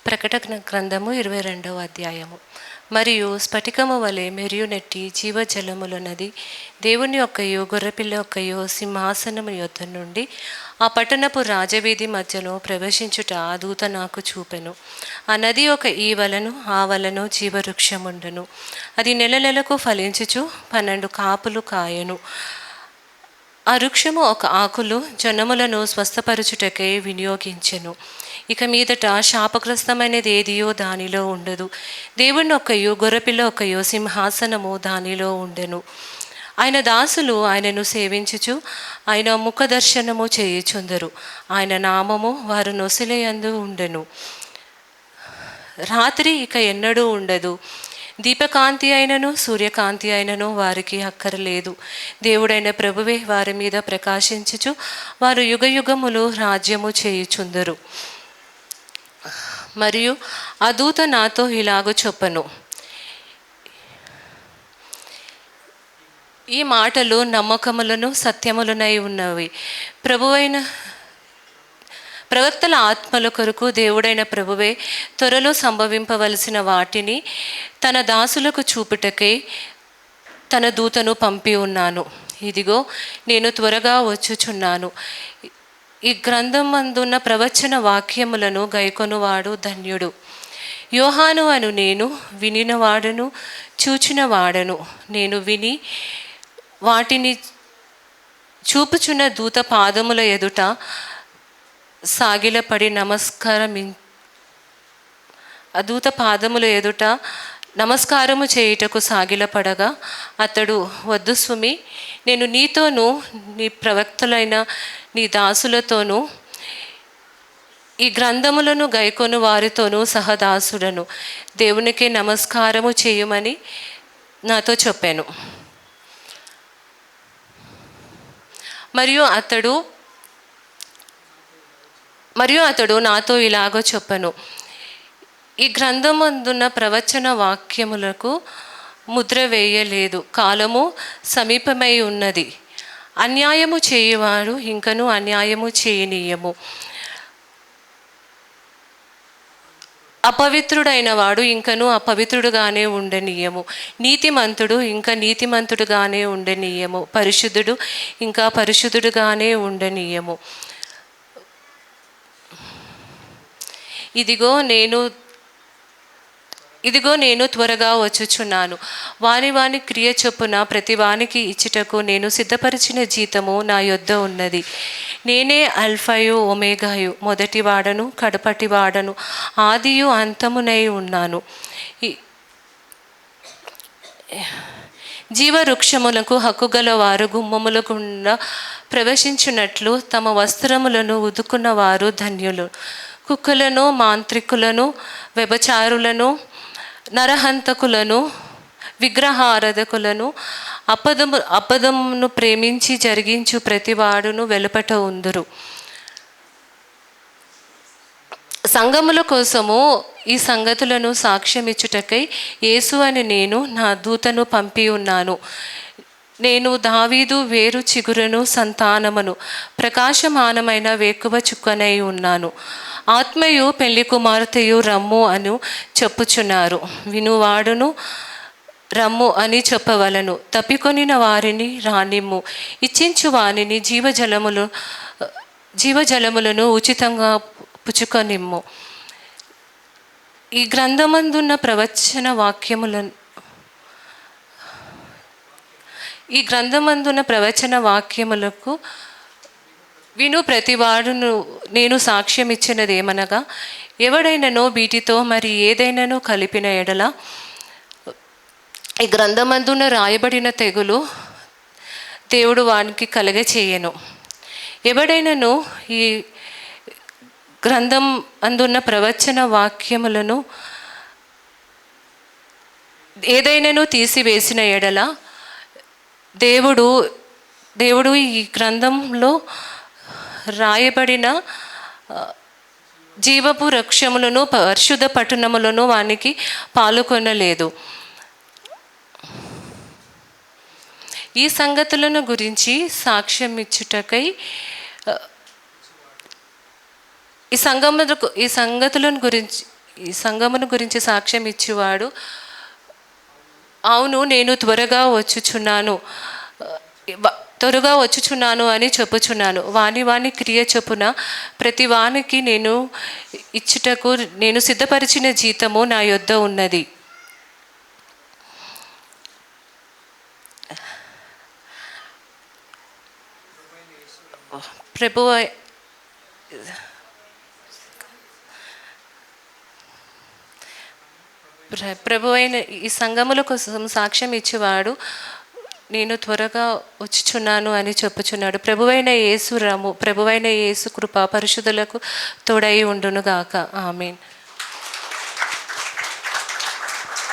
ప్రకటన గ్రంథము 22వ అధ్యాయము. మరియు స్ఫటికము వలె మెరియునట్టి జీవజలములన్నది దేవుని యొక్కయో గొర్రెపిల్ల యొక్కయో సింహాసనము యొద్ద నుండి ఆ పట్టణపు రాజవీధి మధ్యలో ప్రవేశించుట ఆ దూత నాకు చూపెను. ఆ నది ఒక ఈ వలను ఆ వలను జీవవృక్షముండును. అది నెలకు ఫలించుచు 12 కాపులు కాయను. ఆ వృక్షము ఒక ఆకులు జనములను స్వస్థపరచుటకై వినియోగించెను. ఇక మీదట శాపగ్రస్తమైనది ఏదియో దానిలో ఉండదు. దేవుని ఒక్కయో గొర్రెపిల్ల ఒక్కయో సింహాసనము దానిలో ఉండెను. ఆయన దాసులు ఆయనను సేవించుచు ఆయన ముఖ దర్శనము చేయుచుందరు. ఆయన నామము వారు నొసలయందు ఉండెను. రాత్రి ఇక ఎన్నడూ ఉండదు. దీపకాంతి అయినను సూర్యకాంతి అయినను వారికి అక్కరలేదు. దేవుడైన ప్రభువే వారి మీద ప్రకాశించుచు వారు యుగయుగములు రాజ్యము చేయుచుందరు. మరియు ఆ దూత నాతో ఇలాగ చెప్పెను, ఈ మాటలు నమ్మకములను సత్యములనై ఉన్నవి. ప్రవక్తల ఆత్మల కొరకు దేవుడైన ప్రభువే త్వరలో సంభవింపవలసిన వాటిని తన దాసులకు చూపుటకై తన దూతను పంపి ఉన్నాను. ఇదిగో నేను త్వరగా వచ్చుచున్నాను. ఈ గ్రంథం అందున్న ప్రవచన వాక్యములను గైకొనువాడు ధన్యుడు. యోహాను అను నేను వినినవాడను చూచినవాడను. నేను విని వాటిని చూపుచున్న దూత పాదముల ఎదుట సాగిలపడి దూత పాదముల ఎదుట నమస్కారము చేయుటకు సాగిలపడగా అతడు, వద్దు సుమి, నేను నీతోనూ నీ ప్రవక్తలైన నీ దాసులతోనూ ఈ గ్రంథములను గైకొను వారితోనూ సహదాసుడను. దేవునికి నమస్కారము చేయమని నాతో చెప్పాను. మరియు అతడు నాతో ఇలాగో చెప్పెను, ఈ గ్రంథమందున్న ప్రవచన వాక్యములకు ముద్ర వేయలేదు. కాలము సమీపమై ఉన్నది. అన్యాయము చేయువాడు ఇంకను అన్యాయము చేయనీయము. అపవిత్రుడైన వాడు ఇంకను అపవిత్రుడుగానే ఉండనీయము. నీతిమంతుడు ఇంకా నీతిమంతుడుగానే ఉండనీయము. పరిశుద్ధుడు ఇంకా పరిశుద్ధుడుగానే ఉండనీయము. ఇదిగో నేను త్వరగా వచ్చుచున్నాను. వాని క్రియ చొప్పున ప్రతి వానికి ఇచ్చుటకు నేను సిద్ధపరిచిన జీతము నా యొద్ద ఉన్నది. నేనే అల్ఫాయు ఒమేగాయు, మొదటి వాడను కడపటి వాడను, ఆదియు అంతమునై ఉన్నాను. జీవవృక్షములకు హక్కుగల వారు గుమ్మముల గుండా ప్రవేశించినట్లు తమ వస్త్రములను ఉదుకున్న వారు ధన్యులు. కుక్కలను, మాంత్రికులను, వ్యభిచారులను, నరహంతకులను, విగ్రహారాధకులను, అపదమును ప్రేమించి జరిగించు ప్రతివాడును వెలుపట ఉందురు. సంఘముల కోసము ఈ సంగతులను సాక్ష్యమిచ్చుటకై యేసు అని నేను నా దూతను పంపి ఉన్నాను. నేను దావీదు వేరు చిగురను సంతానమును, ప్రకాశమానమైన వేకువ చుక్కనై ఉన్నాను. ఆత్మయు పెళ్లి కుమార్తెయు రమ్ము అని చెప్పుచున్నారు. వినువాడును రమ్ము అని చెప్పవలను. తప్పికొనిన వారిని రానిమ్ము. ఇచ్చించు వానిని జీవజలములను ఉచితంగా పుచ్చుకొనిమ్ము. ఈ గ్రంథమందున్న ప్రవచన వాక్యములకు విను ప్రతివాడును నేను సాక్ష్యం ఇచ్చినది ఏమనగా, ఎవడైనానో వీటితో మరి ఏదైనానో కలిపిన ఎడల ఈ గ్రంథమందున రాయబడిన తెగులు దేవుడు వానికి కలగచేయను. ఎవడైనానో ఈ గ్రంథం అందున్న ప్రవచన వాక్యములను ఏదైనాను తీసివేసిన ఎడల దేవుడు ఈ గ్రంథంలో రాయబడిన జీవపు వృక్షములను పరిశుద్ధ పట్టణములను వానికి పాల్గొనలేదు. ఈ సంగతులను గురించి సాక్ష్యం ఇచ్చుటకై ఈ సంగతులను గురించి ఈ సంఘమును గురించి సాక్ష్యం ఇచ్చేవాడు, అవును నేను త్వరగా వచ్చుచున్నాను అని చెప్పుచున్నాను. వాని క్రియ చొప్పున ప్రతి వానికి నేను ఇచ్చుటకు నేను సిద్ధపరిచిన జీతము నా యొద్ద ఉన్నది. ప్రభువైన ఈ సంఘముల కోసం సాక్ష్యం ఇచ్చేవాడు, నేను త్వరగా వచ్చుచున్నాను అని చెప్పుచున్నాడు. ప్రభువైన యేసు కృప పరిశుద్ధులకు తోడై ఉండునుగాక. ఆమేన్.